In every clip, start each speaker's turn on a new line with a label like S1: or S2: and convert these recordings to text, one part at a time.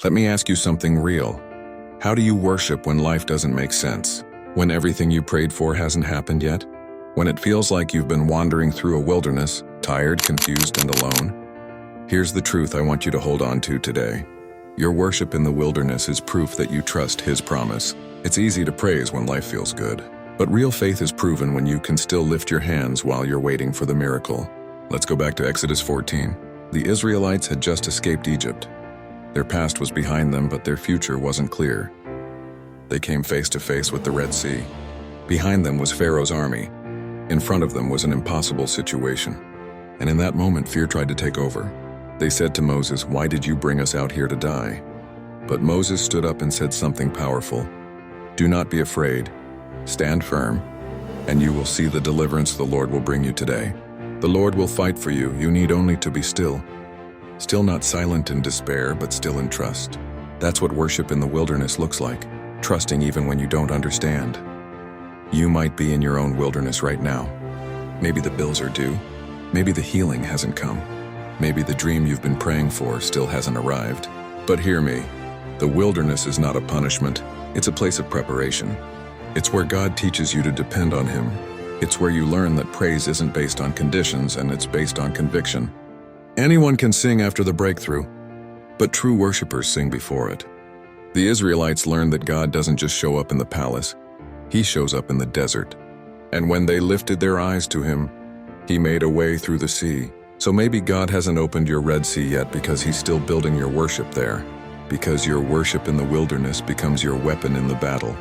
S1: Let me ask you something real. How do you worship when life doesn't make sense? When everything you prayed for hasn't happened yet? When it feels like you've been wandering through a wilderness, tired, confused, and alone? Here's the truth I want you to hold on to today. Your worship in the wilderness is proof that you trust His promise. It's easy to praise when life feels good, but real faith is proven when you can still lift your hands while you're waiting for the miracle. Let's go back to Exodus 14. The Israelites had just escaped Egypt. Their past was behind them, but their future wasn't clear. They came face to face with the Red Sea. Behind them was Pharaoh's army. In front of them was an impossible situation. And in that moment, fear tried to take over. They said to Moses, "Why did you bring us out here to die?" But Moses stood up and said something powerful. "Do not be afraid. Stand firm, and you will see the deliverance the Lord will bring you today. The Lord will fight for you. You need only to be still. Still, not silent in despair, but still in trust." That's what worship in the wilderness looks like, trusting even when you don't understand. You might be in your own wilderness right now. Maybe the bills are due. Maybe the healing hasn't come. Maybe the dream you've been praying for still hasn't arrived. But hear me, the wilderness is not a punishment. It's a place of preparation. It's where God teaches you to depend on Him. It's where you learn that praise isn't based on conditions, and it's based on conviction. Anyone can sing after the breakthrough, but true worshipers sing before it. The Israelites learned that God doesn't just show up in the palace, He shows up in the desert. And when they lifted their eyes to Him, He made a way through the sea. So maybe God hasn't opened your Red Sea yet because He's still building your worship there, because your worship in the wilderness becomes your weapon in the battle.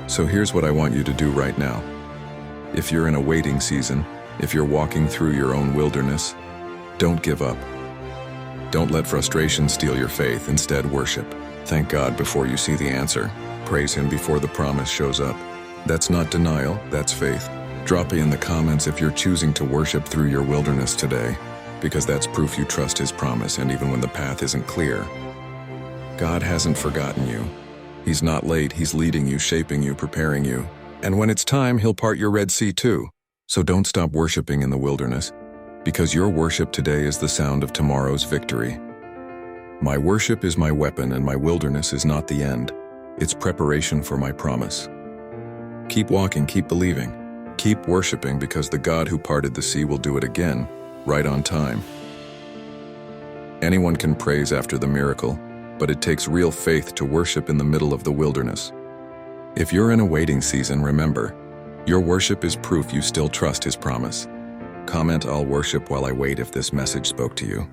S1: So here's what I want you to do right now. If you're in a waiting season, if you're walking through your own wilderness, don't give up. Don't let frustration steal your faith. Instead, worship. Thank God before you see the answer. Praise Him before the promise shows up. That's not denial, that's faith. Drop in the comments if you're choosing to worship through your wilderness today, because that's proof you trust His promise, and even when the path isn't clear. God hasn't forgotten you. He's not late. He's leading you, shaping you, preparing you. And when it's time, He'll part your Red Sea too. So don't stop worshiping in the wilderness, because your worship today is the sound of tomorrow's victory. My worship is my weapon, and my wilderness is not the end. It's preparation for my promise. Keep walking, keep believing. Keep worshiping, because the God who parted the sea will do it again, right on time. Anyone can praise after the miracle, but it takes real faith to worship in the middle of the wilderness. If you're in a waiting season, remember, your worship is proof you still trust His promise. Comment "I'll worship while I wait" if this message spoke to you.